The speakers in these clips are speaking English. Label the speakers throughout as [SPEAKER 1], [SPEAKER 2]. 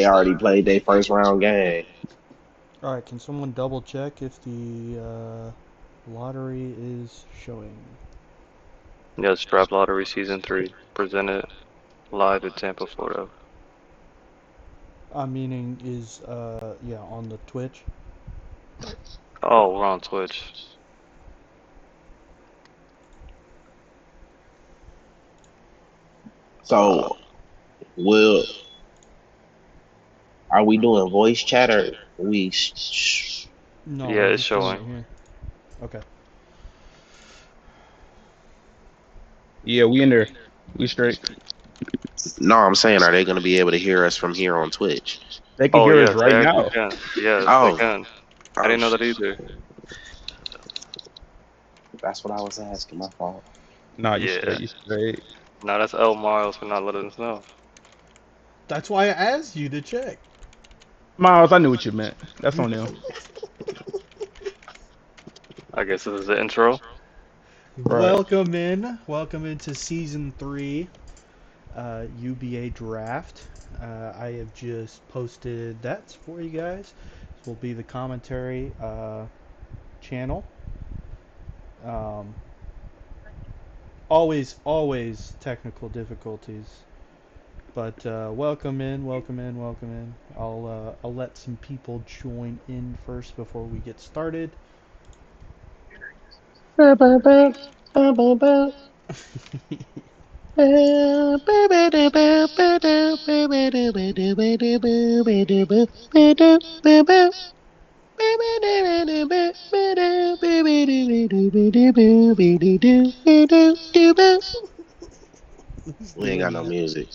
[SPEAKER 1] They already played their first round game.
[SPEAKER 2] All right, can someone double check if the lottery is showing?
[SPEAKER 3] Yes, Draft Lottery Season 3, presented live in Tampa, Florida.
[SPEAKER 2] I'm meaning is yeah, on the Twitch.
[SPEAKER 3] Oh, we're on Twitch. Uh,
[SPEAKER 1] So, will are we doing voice chat or we?
[SPEAKER 2] No,
[SPEAKER 3] yeah,
[SPEAKER 2] we're
[SPEAKER 3] it's
[SPEAKER 2] just doing
[SPEAKER 3] showing.
[SPEAKER 2] it here. Okay.
[SPEAKER 4] Yeah, we in there. We straight.
[SPEAKER 1] No, I'm saying, are they going to be able to hear us from here on Twitch?
[SPEAKER 4] They can
[SPEAKER 3] Oh,
[SPEAKER 4] hear us
[SPEAKER 3] yes, they
[SPEAKER 4] right
[SPEAKER 3] actually
[SPEAKER 4] now.
[SPEAKER 3] can. Yes, they
[SPEAKER 1] Oh,
[SPEAKER 3] can. I
[SPEAKER 1] oh,
[SPEAKER 3] didn't know that either.
[SPEAKER 1] that's what I was asking. My fault.
[SPEAKER 4] Nah, you
[SPEAKER 3] Yeah.
[SPEAKER 4] straight. You straight.
[SPEAKER 3] Now that's L Miles for not letting us know.
[SPEAKER 2] That's why I asked you to check.
[SPEAKER 4] Miles, I knew what you meant. That's on them.
[SPEAKER 3] I guess this is the intro.
[SPEAKER 4] Right.
[SPEAKER 2] Welcome into season three, UBA draft. I have just posted that for you guys. This will be the commentary channel. Um, always technical difficulties. But welcome in. I'll let some people join in first before we get started. Who's
[SPEAKER 1] We ain't
[SPEAKER 2] doing
[SPEAKER 1] got no
[SPEAKER 2] that?
[SPEAKER 1] music.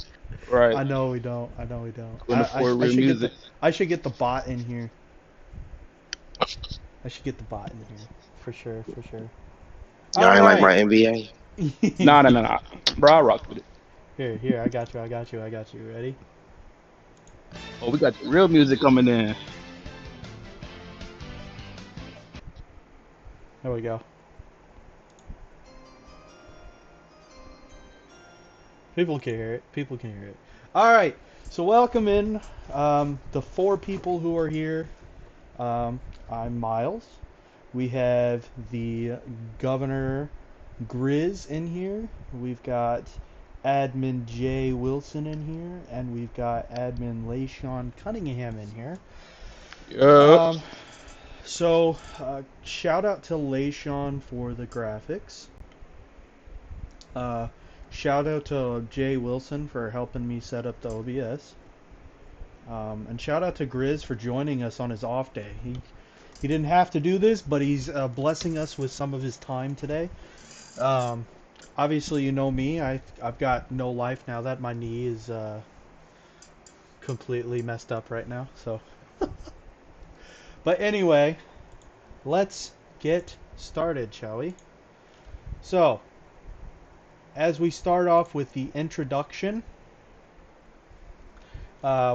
[SPEAKER 4] Right.
[SPEAKER 2] I know we don't. I know we don't.
[SPEAKER 4] Couldn't afford
[SPEAKER 2] I
[SPEAKER 4] real
[SPEAKER 2] should get the
[SPEAKER 4] music.
[SPEAKER 2] bot in here. I should get the bot in here for sure, for sure.
[SPEAKER 1] Y'all
[SPEAKER 2] All
[SPEAKER 1] ain't like
[SPEAKER 2] right.
[SPEAKER 1] my NBA?
[SPEAKER 4] Nah, nah, nah, nah. Bro, I rock with it.
[SPEAKER 2] Here. I got you. Ready?
[SPEAKER 4] Oh, we got the real music coming in.
[SPEAKER 2] There we go. People can hear it. People can hear it. All right. So welcome in the four people who are here. Um, I'm Miles. We have the Governor Grizz in here. We've got Admin Jay Wilson in here, and we've got Admin LaShawn Cunningham in here.
[SPEAKER 4] Yup.
[SPEAKER 2] Um, Shout out to LaShawn for the graphics. Uh, Shout out to Jay Wilson for helping me set up the OBS. And shout out to Grizz for joining us on his off day. He didn't have to do this, but he's blessing us with some of his time today. Um, Obviously, you know me. I've got no life now that my knee is completely messed up right now. So, but anyway, let's get started, shall we? So, as we start off with the introduction,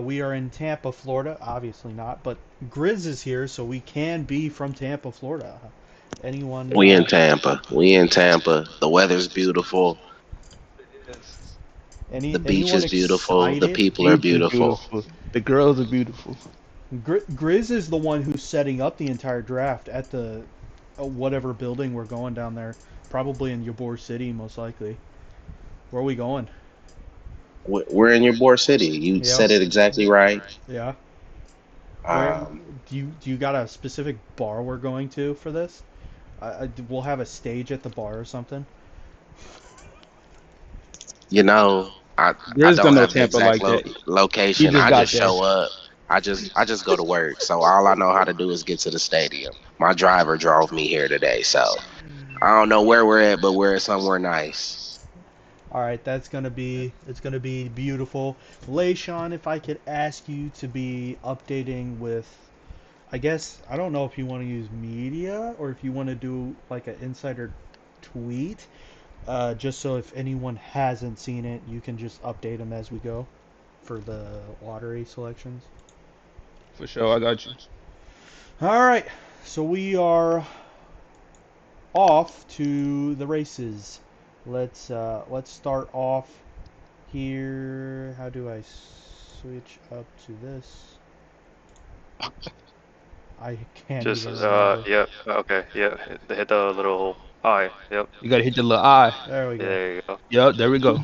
[SPEAKER 2] we are in Tampa, Florida. Obviously not, but Grizz is here, so we can be from Tampa, Florida. Anyone?
[SPEAKER 1] We in Tampa. We in Tampa. The weather's beautiful.
[SPEAKER 4] Yes.
[SPEAKER 1] The beach
[SPEAKER 2] Anyone
[SPEAKER 1] is beautiful. The
[SPEAKER 2] excited?
[SPEAKER 1] people are
[SPEAKER 4] Beach is
[SPEAKER 1] beautiful.
[SPEAKER 4] beautiful. The girls are beautiful.
[SPEAKER 2] Grizz is the one who's setting up the entire draft at the whatever building we're going down there. Probably in Ybor City, most likely. Where are we going?
[SPEAKER 1] We're in your Ybor City. You
[SPEAKER 2] Yeah,
[SPEAKER 1] said it exactly right.
[SPEAKER 2] yeah. Where
[SPEAKER 1] Um,
[SPEAKER 2] do you got a specific bar we're going to for this? We'll have a stage at the bar or something.
[SPEAKER 1] I
[SPEAKER 4] Grizz
[SPEAKER 1] don't
[SPEAKER 4] don't know
[SPEAKER 1] have the
[SPEAKER 4] Tampa
[SPEAKER 1] exact
[SPEAKER 4] like that. He
[SPEAKER 1] location.
[SPEAKER 4] just
[SPEAKER 1] I
[SPEAKER 4] got
[SPEAKER 1] just
[SPEAKER 4] there.
[SPEAKER 1] show up. I just go to work. So all I know how to do is get to the stadium. My driver drove me here today, so I don't know where we're at, but we're at somewhere nice.
[SPEAKER 2] All right, it's gonna be beautiful. Leishan, if I could ask you to be updating with, I guess I don't know if you want to use media or if you want to do like an insider tweet, just so if anyone hasn't seen it, you can just update them as we go for the lottery selections.
[SPEAKER 4] For sure, I got you.
[SPEAKER 2] All right, so we are off to the races. Let's start off here. How do I switch up to this. I can't
[SPEAKER 3] Just
[SPEAKER 2] even remember.
[SPEAKER 3] yep. Okay, yep. Hit the little eye. Yep.
[SPEAKER 4] You gotta hit the little eye.
[SPEAKER 2] There we
[SPEAKER 3] Yeah,
[SPEAKER 2] go.
[SPEAKER 3] there you go.
[SPEAKER 4] Yep, there we go.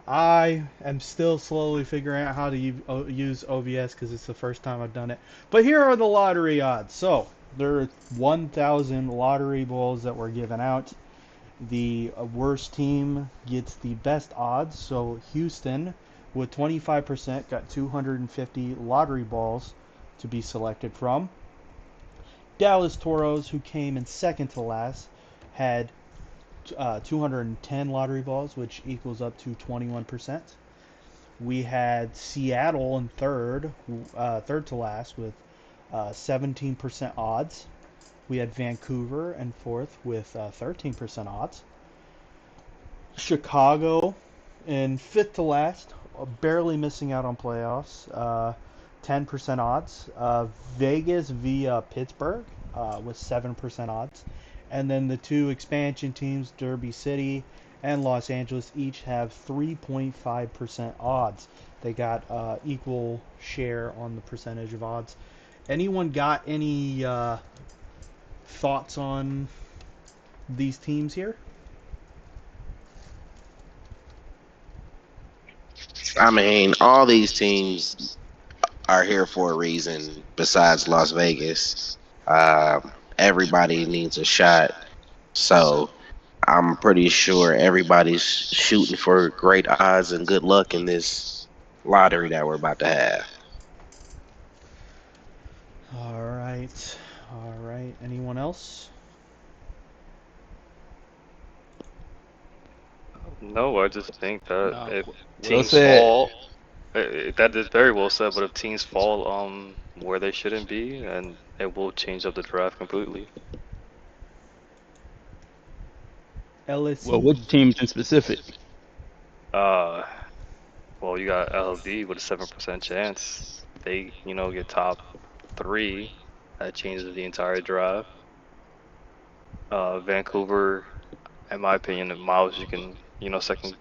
[SPEAKER 2] I am still slowly figuring out how to use OBS because it's the first time I've done it. But here are the lottery odds. So there are 1,000 lottery balls that were given out. The worst team gets the best odds. So Houston, with 25%, got 250 lottery balls to be selected from. Dallas Toros, who came in second to last, had 210 lottery balls, which equals up to 21%. We had Seattle in third, third to last, with 17% odds. We had Vancouver in fourth with 13% odds. Chicago in fifth to last, barely missing out on playoffs, 10% odds. Vegas via Pittsburgh with 7% odds. And then the two expansion teams, Derby City and Los Angeles, each have 3.5% odds. They got equal share on the percentage of odds. Anyone got any thoughts on these teams here?
[SPEAKER 1] I mean, all these teams are here for a reason besides Las Vegas. Everybody needs a shot. So I'm pretty sure everybody's shooting for great odds and good luck in this lottery that we're about to have.
[SPEAKER 2] All right. All right. Anyone else?
[SPEAKER 3] No, I just think that
[SPEAKER 4] Nah,
[SPEAKER 3] if
[SPEAKER 4] well
[SPEAKER 3] teams
[SPEAKER 4] said.
[SPEAKER 3] fall, that is very well said. But if teams fall where they shouldn't be, and it will change up the draft completely.
[SPEAKER 4] Well,
[SPEAKER 2] LSU.
[SPEAKER 4] which teams in specific?
[SPEAKER 3] Uh, well, you got LV with a 7% chance. They, get top three. That changes the entire draft. Vancouver, in my opinion, and Miles, you can, second,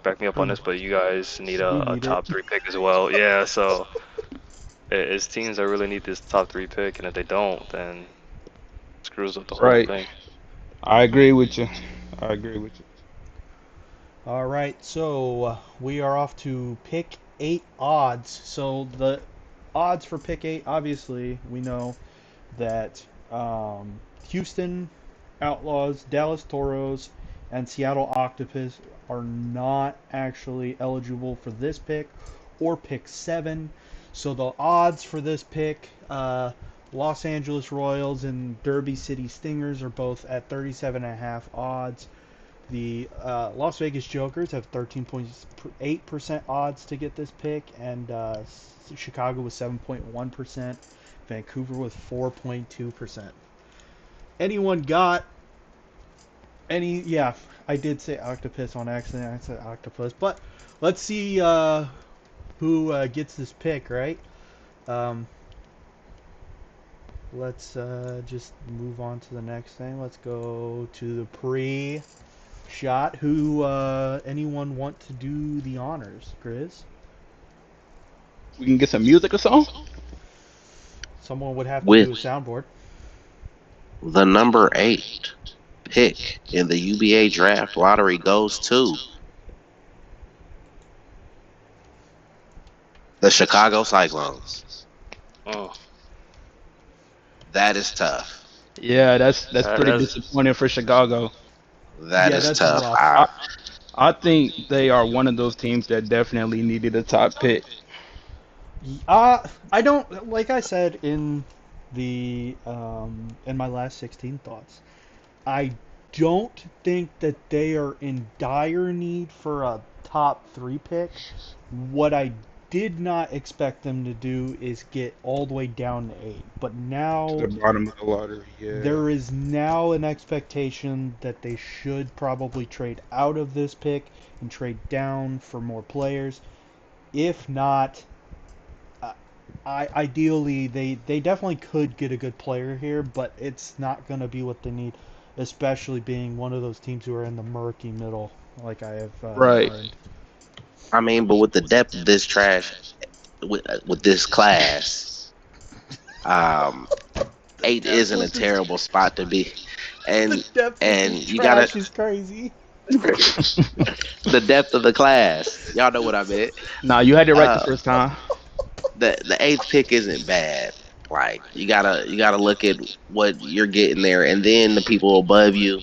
[SPEAKER 3] back me up on this, but you guys need
[SPEAKER 2] We
[SPEAKER 3] a
[SPEAKER 2] need it.
[SPEAKER 3] top three pick as well. Yeah, so it's teams that really need this top three pick, and if they don't, then it screws up the whole
[SPEAKER 4] Right.
[SPEAKER 3] thing.
[SPEAKER 4] I agree with you. I agree with you.
[SPEAKER 2] All right. So we are off to pick eight odds. So the odds for pick eight, obviously, we know that Houston Outlaws, Dallas Toros, and Seattle Octopus are not actually eligible for this pick or pick seven. So the odds for this pick, Los Angeles Royals and Derby City Stingers are both at 37.5 odds. The Las Vegas Jokers have 13.8% odds to get this pick, and Chicago with 7.1%, Vancouver with 4.2%. Anyone got any? Yeah, I did say octopus on accident. I said octopus, but let's see who gets this pick, right? Um, let's just move on to the next thing. Let's go to the pre-shot. Who? Anyone want to do the honors, Grizz?
[SPEAKER 4] We can get some music or something.
[SPEAKER 2] Someone would have to
[SPEAKER 1] With
[SPEAKER 2] do a soundboard.
[SPEAKER 1] the number 8 pick in the UBA draft lottery goes to the Chicago Cyclones.
[SPEAKER 3] Oh,
[SPEAKER 1] That is tough.
[SPEAKER 4] Yeah, that's pretty
[SPEAKER 3] that's
[SPEAKER 4] disappointing for Chicago.
[SPEAKER 1] That
[SPEAKER 2] Yeah,
[SPEAKER 1] is
[SPEAKER 2] that's
[SPEAKER 1] tough.
[SPEAKER 2] rough.
[SPEAKER 4] I think they are one of those teams that definitely needed a top pick.
[SPEAKER 2] I don't like I said in my last 16 thoughts. I don't think that they are in dire need for a top three pick. What I did not expect them to do is get all the way down to eight. But
[SPEAKER 4] To
[SPEAKER 2] now
[SPEAKER 4] the bottom of the lottery. Yeah.
[SPEAKER 2] there is now an expectation that they should probably trade out of this pick and trade down for more players. If not, ideally they definitely could get a good player here, but it's not going to be what they need, especially being one of those teams who are in the murky middle, like I have
[SPEAKER 4] Right.
[SPEAKER 2] learned.
[SPEAKER 1] I mean, but with the depth of this trash, with this class, um,
[SPEAKER 2] The
[SPEAKER 1] 8
[SPEAKER 2] depth
[SPEAKER 1] isn't a
[SPEAKER 2] of this,
[SPEAKER 1] terrible spot to be,
[SPEAKER 2] the
[SPEAKER 1] and
[SPEAKER 2] depth of this
[SPEAKER 1] you gotta
[SPEAKER 2] trash is crazy.
[SPEAKER 1] the depth of the class. Y'all know what I meant.
[SPEAKER 4] Nah, you had it right the
[SPEAKER 1] Uh,
[SPEAKER 4] first time.
[SPEAKER 1] the eighth pick isn't bad. Like you gotta look at what you're getting there, and then the people above you.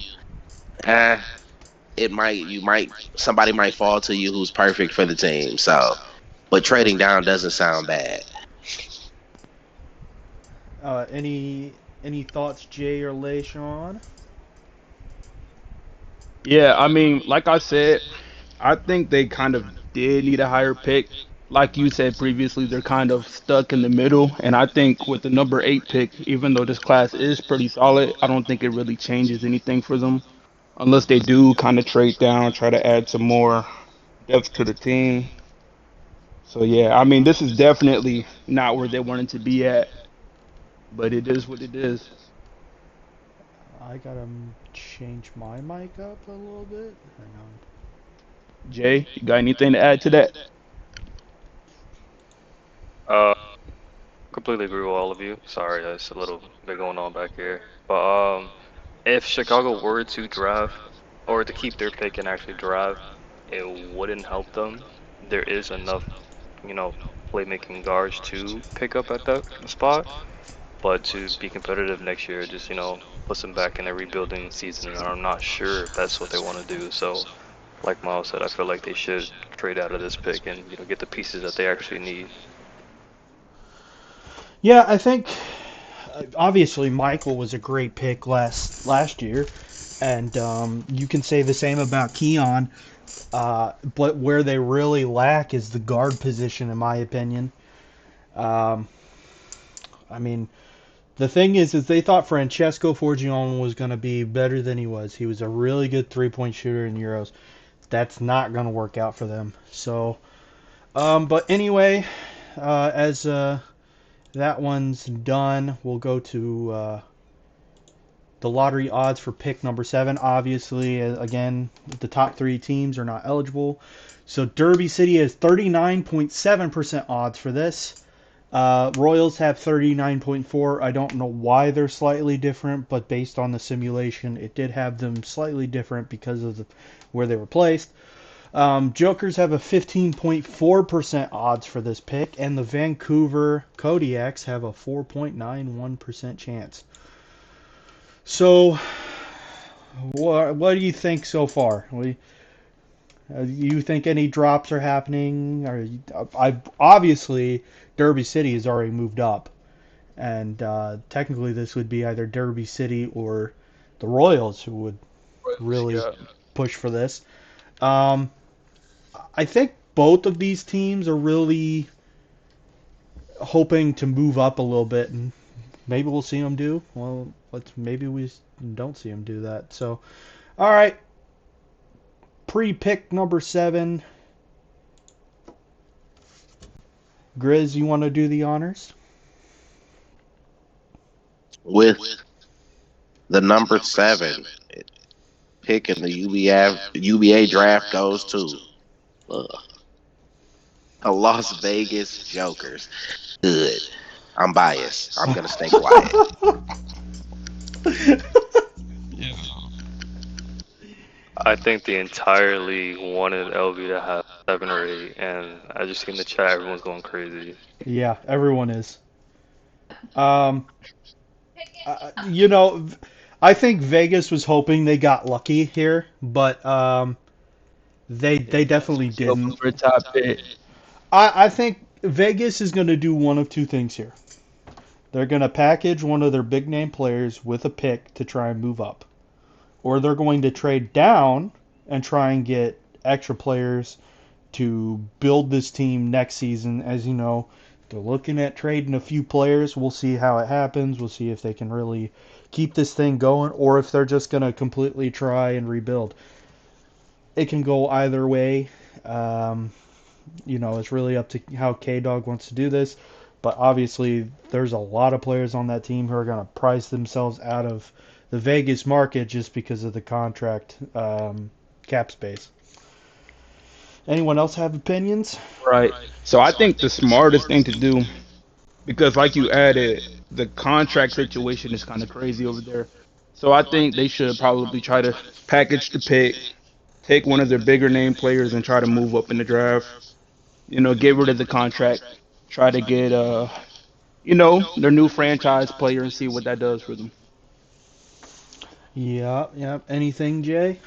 [SPEAKER 1] Eh, it might you might somebody might fall to you who's perfect for the team. So, but
[SPEAKER 2] Sure.
[SPEAKER 1] trading down doesn't sound bad.
[SPEAKER 2] Any thoughts, Jay or LaShawn?
[SPEAKER 4] Yeah, I mean, like I said, I think they kind of did need a higher pick. Like you said previously, they're kind of stuck in the middle. And I think with the number 8 pick, even though this class is pretty solid, I don't think it really changes anything for them unless they do kind of trade down, try to add some more depth to the team. So yeah, I mean, this is definitely not where they wanted to be at, but it is what it is.
[SPEAKER 2] I gotta change my mic up a little bit. Hang on.
[SPEAKER 4] Jay, you got anything to add to that?
[SPEAKER 3] Uh, completely agree with all of you. Sorry, there's a little bit going on back here. But if Chicago were to draft or to keep their pick and actually draft, it wouldn't help them. There is enough, you know, playmaking guards to pick up at that spot, but to be competitive next year, just puts them back in a rebuilding season, and I'm not sure if that's what they want to do. So, like Miles said, I feel like they should trade out of this pick and get the pieces that they actually need.
[SPEAKER 2] Yeah, I think obviously Michael was a great pick last year, and you can say the same about Keon. But where they really lack is the guard position, in my opinion. Um, I mean, the thing is they thought Francesco Forgione was going to be better than he was. He was a really good three-point shooter in Euros. That's not going to work out for them. So, but anyway, as that one's done, we'll go to the lottery odds for pick number 7. Obviously, again, the top 3 teams are not eligible. So Derby City has 39.7% odds for this. Royals have 39.4. I don't know why they're slightly different, but based on the simulation, it did have them slightly different because of where they were placed. Jokers have a 15.4% odds for this pick, and the Vancouver Kodiaks have a 4.91% chance. So, what do you think so far? You think any drops are happening? I obviously Derby City has already moved up, and technically this would be either Derby City or the Royals who would really
[SPEAKER 4] Yeah.
[SPEAKER 2] push for this. Um, I think both of these teams are really hoping to move up a little bit, and maybe we'll see them do. Well, maybe we don't see them do that. So, all right, pre-pick number 7. Grizz, you want to do the honors?
[SPEAKER 1] With the number 7 pick in the UBA draft goes to uh, the Las Vegas Jokers. Good. I'm biased. I'm gonna stay quiet.
[SPEAKER 3] I think the entire league wanted LB to have 7 or 8, and I just see in the chat everyone's going crazy.
[SPEAKER 2] Yeah, everyone is. Um, you know, I think Vegas was hoping they got lucky here, but they definitely
[SPEAKER 4] Still
[SPEAKER 2] didn't.
[SPEAKER 4] for a top pick.
[SPEAKER 2] I think Vegas is going to do one of two things here. They're going to package one of their big name players with a pick to try and move up, or they're going to trade down and try and get extra players to build this team next season. As you know, they're looking at trading a few players. We'll see how it happens. We'll see if they can really keep this thing going or if they're just going to completely try and rebuild. It can go either way. Um, it's really up to how K Dog wants to do this. But obviously, there's a lot of players on that team who are going to price themselves out of the Vegas market just because of the contract cap space. Anyone else have opinions?
[SPEAKER 4] Right. So I think the smartest thing to do, because like you added, the contract situation is kind of crazy over there. So I think they should probably try to package the pick, take one of their bigger name players, and try to move up in the draft. Get rid of the contract, try to get their new franchise player and see what that does for them.
[SPEAKER 2] Yeah, yeah. Anything, Jay?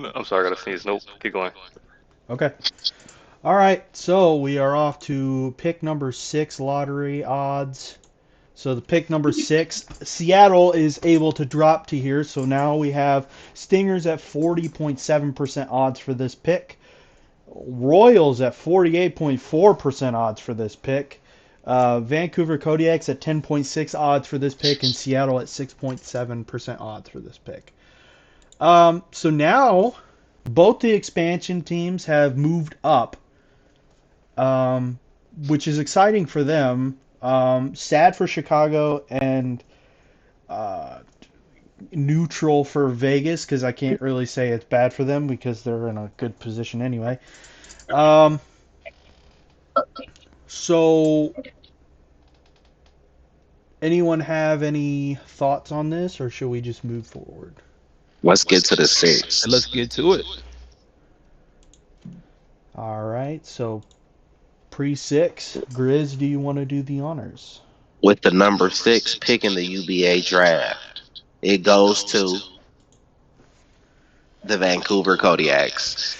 [SPEAKER 3] I'm sorry, I gotta sneeze. Nope, keep going.
[SPEAKER 2] Okay. All right. So we are off to pick number 6 lottery odds. So the pick number 6, Seattle is able to drop to here. So now we have Stingers at 40.7% odds for this pick. Royals at 48.4% odds for this pick. Vancouver Kodiaks at 10.6 odds for this pick, and Seattle at 6.7% odds for this pick. So now both the expansion teams have moved up, which is exciting for them. Sad for Chicago and uh, neutral for Vegas because I can't really say it's bad for them because they're in a good position anyway. Um, so, anyone have any thoughts on this, or should we just move forward?
[SPEAKER 1] Let's get to the six.
[SPEAKER 4] And let's get to it.
[SPEAKER 2] All right. So, pre-6, Grizz, do you want to do the honors?
[SPEAKER 1] With the number 6 pick in the UBA draft, it goes to the Vancouver Kodiaks.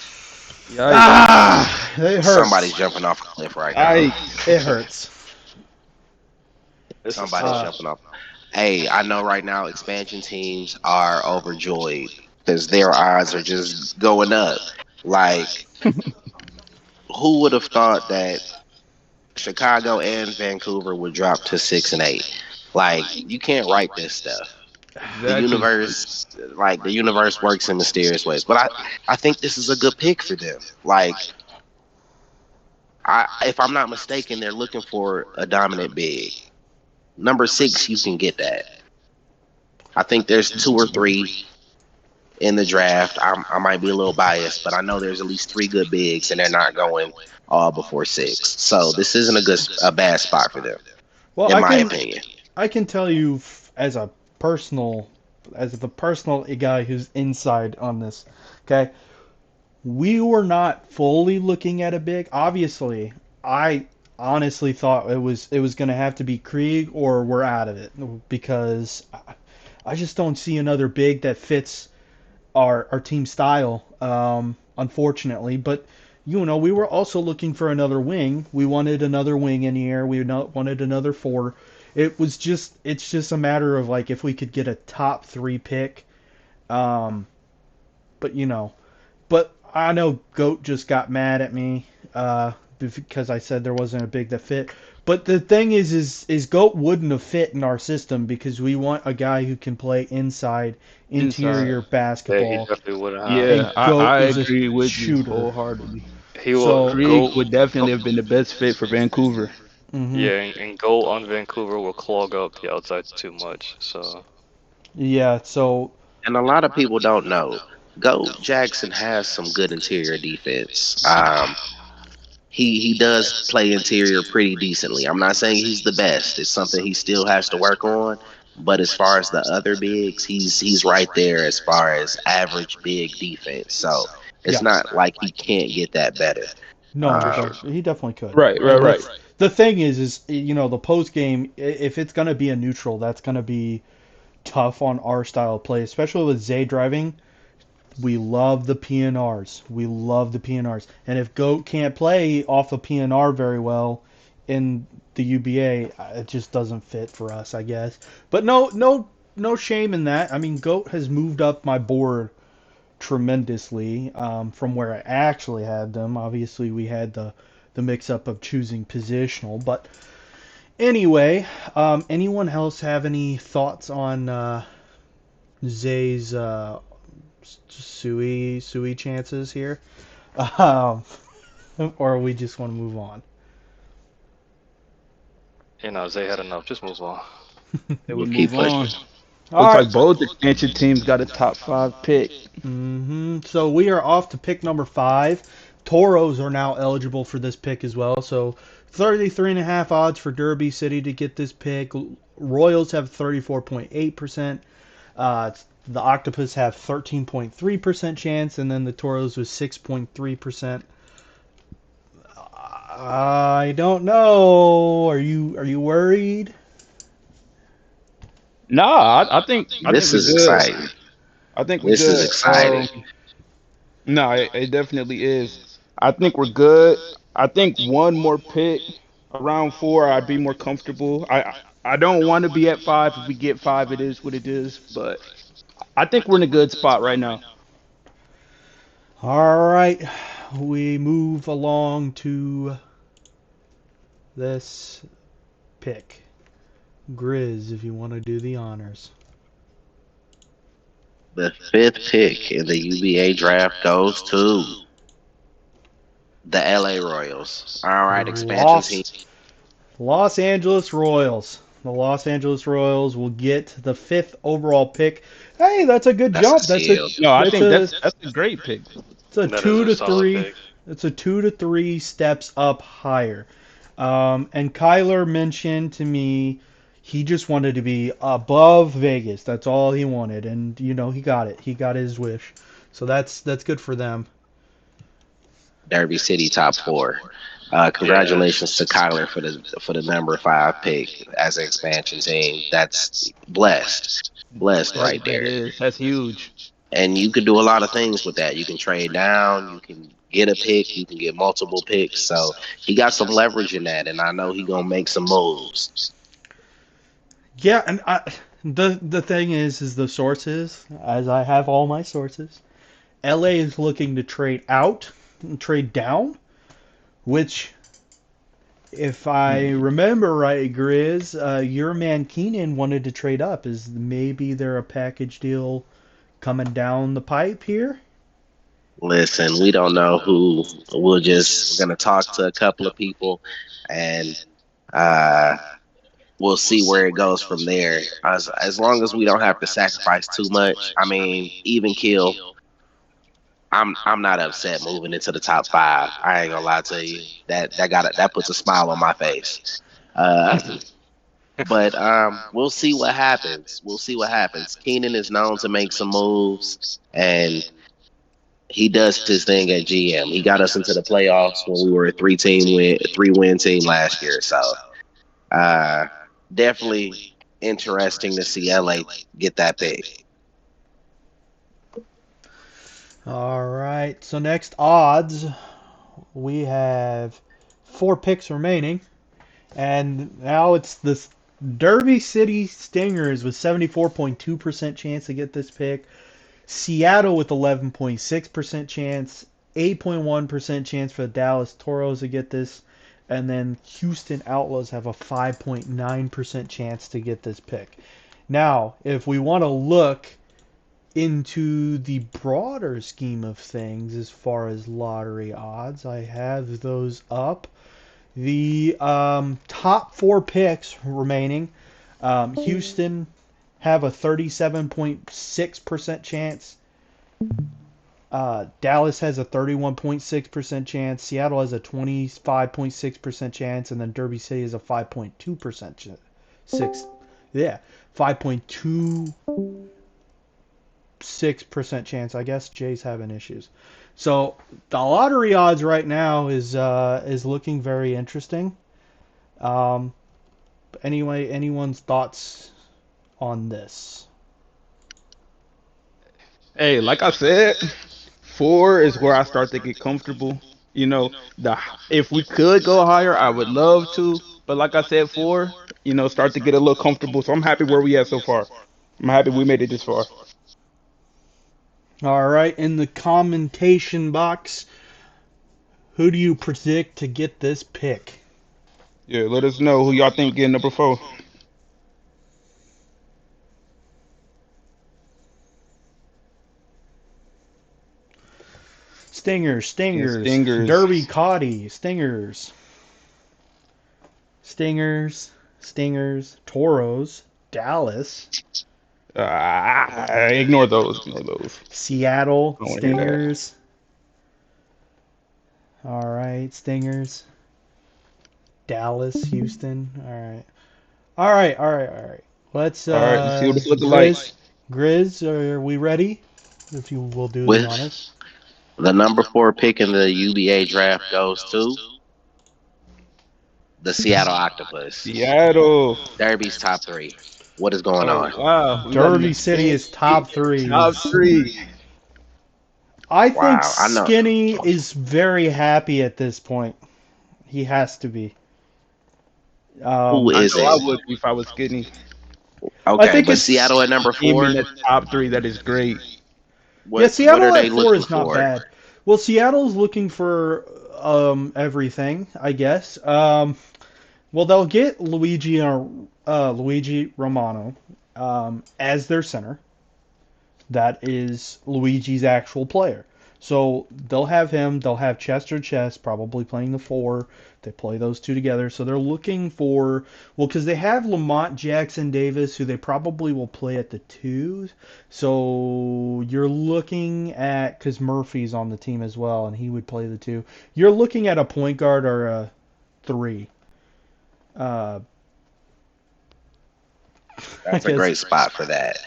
[SPEAKER 4] Yikes.
[SPEAKER 2] It hurts.
[SPEAKER 1] Somebody's jumping off a cliff right now.
[SPEAKER 4] Yikes.
[SPEAKER 2] It hurts.
[SPEAKER 3] This is
[SPEAKER 1] Somebody's
[SPEAKER 3] tough.
[SPEAKER 1] jumping off. Hey, I know right now expansion teams are overjoyed because their odds are just going up. Like, who would have thought that Chicago and Vancouver would drop to 6 and 8? Like, you can't write this stuff. The
[SPEAKER 4] Exactly.
[SPEAKER 1] universe works in mysterious ways. But I think this is a good pick for them. Like, if I'm not mistaken, they're looking for a dominant big. Number 6, you can get that. I think there's 2 or 3 in the draft. I might be a little biased, but I know there's at least 3 good bigs, and they're not going all before 6. So this isn't a bad spot for them,
[SPEAKER 2] Well,
[SPEAKER 1] in my opinion.
[SPEAKER 2] I can tell you as a personal, as the personal guy who's inside on this. Okay, we were not fully looking at a big. Obviously, I honestly thought it was going to have to be Krieg or we're out of it because I just don't see another big that fits our team style. Unfortunately, but we were also looking for another wing. We wanted another wing in here. We wanted another 4. It's just a matter of like if we could get a top 3 pick. Um, but but I know Goat just got mad at me because I said there wasn't a big that fit. But the thing is Goat wouldn't have fit in our system because we want a guy who can play inside interior
[SPEAKER 4] Inside.
[SPEAKER 3] Yeah, he
[SPEAKER 2] basketball.
[SPEAKER 3] definitely would have.
[SPEAKER 2] And
[SPEAKER 4] Yeah, I,
[SPEAKER 2] Goat
[SPEAKER 4] I
[SPEAKER 2] is a
[SPEAKER 4] agree with you
[SPEAKER 2] shooter.
[SPEAKER 4] wholeheartedly.
[SPEAKER 3] He will
[SPEAKER 2] So,
[SPEAKER 4] Krieg
[SPEAKER 3] go.
[SPEAKER 4] would definitely have been the best fit for Vancouver.
[SPEAKER 2] hmm
[SPEAKER 3] Yeah, and go on Vancouver will clog up the outsides too much. So
[SPEAKER 2] yeah. So
[SPEAKER 1] And a lot of people don't know. Go Jackson has some good interior defense. He does play interior pretty decently. I'm not saying he's the best. It's something he still has to work on. But as far as the other bigs, he's right there as far as average big defense. So it's
[SPEAKER 2] yeah,
[SPEAKER 1] not like he can't get that better.
[SPEAKER 2] no,
[SPEAKER 3] for
[SPEAKER 1] Um,
[SPEAKER 3] sure.
[SPEAKER 2] he definitely could.
[SPEAKER 4] Right, right, right.
[SPEAKER 2] The thing is the post game. If it's gonna be a neutral, that's gonna be tough on our style of play, especially with Zay driving. We love the PNRs. We love the PNRs. And if Goat can't play off a PNR very well in the UBA, it just doesn't fit for us, I guess. But no shame in that. I mean, Goat has moved up my board tremendously from where I actually had them. Obviously, we had the mix up of choosing positional. But anyway, anyone else have any thoughts on Zay's Sui chances here, um, or we just want to move on.
[SPEAKER 3] Zay had enough. Just move on.
[SPEAKER 4] They
[SPEAKER 1] we'll
[SPEAKER 4] would
[SPEAKER 1] keep
[SPEAKER 4] move
[SPEAKER 1] pushing.
[SPEAKER 4] on.
[SPEAKER 2] All
[SPEAKER 4] Looks
[SPEAKER 2] right.
[SPEAKER 4] like both expansion teams got a top 5 pick.
[SPEAKER 2] So we are off to pick number 5. Toros are now eligible for this pick as well. So 33.5 odds for Derby City to get this pick. Royals have 34.8%. The Octopus have 13.3% chance, and then the Toros with 6.3%. I don't know. Are you worried?
[SPEAKER 4] Nah, I think
[SPEAKER 1] This
[SPEAKER 4] we're
[SPEAKER 1] is
[SPEAKER 4] good.
[SPEAKER 1] exciting.
[SPEAKER 4] I think we're
[SPEAKER 1] This is
[SPEAKER 4] good.
[SPEAKER 1] exciting.
[SPEAKER 4] No, it definitely is. I think we're good. I think one more pick around 4, I'd be more comfortable. I don't want to be at 5. If we get 5, it is what it is. But I think we're in a good spot right now.
[SPEAKER 2] All right. We move along to this pick. Grizz, if you want to do the honors.
[SPEAKER 1] The fifth pick in the UBA draft goes to the LA Royals. All right, expansion team.
[SPEAKER 2] Los Los Angeles Royals. The Los Angeles Royals will get the 5th overall pick. Hey, that's a good
[SPEAKER 1] That's a
[SPEAKER 2] jump. That's a
[SPEAKER 1] steal.
[SPEAKER 4] No, I
[SPEAKER 2] that's
[SPEAKER 4] think
[SPEAKER 2] a
[SPEAKER 4] that's a great pick.
[SPEAKER 2] it's a
[SPEAKER 3] That is
[SPEAKER 2] two
[SPEAKER 3] a
[SPEAKER 2] to
[SPEAKER 3] solid
[SPEAKER 2] three.
[SPEAKER 3] pick.
[SPEAKER 2] It's a 2 to 3 steps up higher. And Kyler mentioned to me he just wanted to be above Vegas. That's all he wanted, and he got it. He got his wish. So that's good for them.
[SPEAKER 1] Derby City top 4.
[SPEAKER 3] Yeah.
[SPEAKER 1] Congratulations to Kyler for the number 5 pick as an expansion team. That's blessed right
[SPEAKER 4] That
[SPEAKER 1] there.
[SPEAKER 4] is. That's huge.
[SPEAKER 1] And you can do a lot of things with that. You can trade down. You can get a pick. You can get multiple picks. So he got some leverage in that, and I know he gonna make some moves.
[SPEAKER 2] Yeah, and the thing is the sources, as I have all my sources. LA is looking to trade out, trade down, which, if I
[SPEAKER 4] Hmm.
[SPEAKER 2] remember right, Grizz, your man Keenan wanted to trade up. Is maybe there a package deal coming down the pipe here?
[SPEAKER 1] Listen, we don't know who. We're gonna talk to a couple of people, and uh, we'll see where it goes from there. As long as we don't have to sacrifice too much. I mean, even kill. I'm not upset moving into the top 5. I ain't gonna lie to you. That puts a smile on my face. Uh, but we'll see what happens. We'll see what happens. Keenan is known to make some moves, and he does his thing at GM. He got us into the playoffs when we were a 3-win team last year. So uh, definitely interesting to see LA get that pick.
[SPEAKER 2] All right. So next odds, we have 4 picks remaining, and now it's the Derby City Stingers with 74.2% chance to get this pick. Seattle with 11.6% chance, 8.1% chance for the Dallas Toros to get this, and then Houston Outlaws have a 5.9% chance to get this pick. Now, if we want to look into the broader scheme of things as far as lottery odds, I have those up. The top 4 picks remaining, Houston have a 37.6% chance. Dallas has a 31.6% chance. Seattle has a 25.6% chance, and then Derby City has a 5.2% six. Yeah, 5.26% chance. I guess Jay's having issues. So the lottery odds right now is looking very interesting. Um, anyway, anyone's thoughts on this?
[SPEAKER 4] Hey, like I said, 4 is where I start to get comfortable. You know, the if we could go higher, I would love to. But like I said, 4, start to get a little comfortable. So I'm happy where we at so far. I'm happy we made it this far.
[SPEAKER 2] All right, in the commentation box, who do you predict to get this pick?
[SPEAKER 4] Yeah, let us know who y'all think getting number 4.
[SPEAKER 2] Stingers,
[SPEAKER 4] Yeah,
[SPEAKER 2] Stingers,
[SPEAKER 4] Stingers.
[SPEAKER 2] Derby Cotty, Stingers, Stingers, Stingers, Toros, Dallas,
[SPEAKER 4] Ignore those. Ignore those.
[SPEAKER 2] Seattle
[SPEAKER 4] I don't want to hear that.
[SPEAKER 2] Stingers. All right, Stingers. Dallas, Houston. All right. All right, all right, all right. Let's
[SPEAKER 4] All right, let's see what it's looking like.
[SPEAKER 2] Grizz, are we ready? If you will do the
[SPEAKER 1] With
[SPEAKER 2] honors.
[SPEAKER 1] the number 4 pick in the UBA draft goes to the Seattle Octopus.
[SPEAKER 4] Seattle.
[SPEAKER 1] Derby's top three. What is going
[SPEAKER 4] Oh
[SPEAKER 1] on?
[SPEAKER 4] wow, we got an
[SPEAKER 2] Derby City is
[SPEAKER 4] expansion
[SPEAKER 2] top
[SPEAKER 4] top
[SPEAKER 2] three.
[SPEAKER 4] three.
[SPEAKER 2] I think
[SPEAKER 1] Wow, I know.
[SPEAKER 2] Skinny is very happy at this point. He has to be.
[SPEAKER 1] Who
[SPEAKER 2] Um,
[SPEAKER 4] I
[SPEAKER 1] is
[SPEAKER 4] know I
[SPEAKER 1] it?
[SPEAKER 4] would be if I was skinny.
[SPEAKER 2] I
[SPEAKER 1] Okay,
[SPEAKER 2] think
[SPEAKER 1] but
[SPEAKER 2] it's
[SPEAKER 1] Seattle at number
[SPEAKER 4] Team in
[SPEAKER 1] 4.
[SPEAKER 4] the top three. That is great.
[SPEAKER 2] yeah.
[SPEAKER 1] What
[SPEAKER 2] Seattle
[SPEAKER 1] are
[SPEAKER 2] at
[SPEAKER 1] they
[SPEAKER 2] four
[SPEAKER 1] looking
[SPEAKER 2] is not
[SPEAKER 1] for?
[SPEAKER 2] bad. Well, Seattle's looking for everything, I guess. Well, they'll get Luigi Romano as their center. That is Luigi's actual player. So they'll have him. They'll have Chester Chess probably playing the four. They play those two together. So they're looking for well, because they have Lamont Jackson Davis, who they probably will play at the two. So you're looking at because Murphy's on the team as well, and he would play the two. You're looking at a point guard or a three. Uh, I
[SPEAKER 1] That's a
[SPEAKER 2] guess
[SPEAKER 1] great spot for that.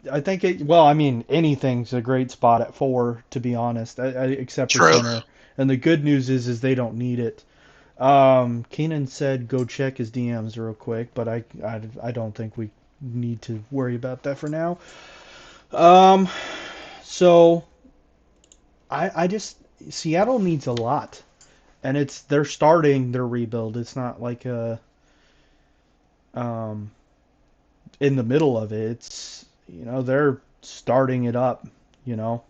[SPEAKER 2] I think it. Well, I mean, anything's a great spot at four, to be honest, except for
[SPEAKER 1] True.
[SPEAKER 2] center. And the good news is they don't need it. Keenan said go check his DMs real quick, but I don't think we need to worry about that for now. Um, so I just Seattle needs a lot, and they're starting their rebuild. It's not like um in the middle of it. It's they're starting it up. You know,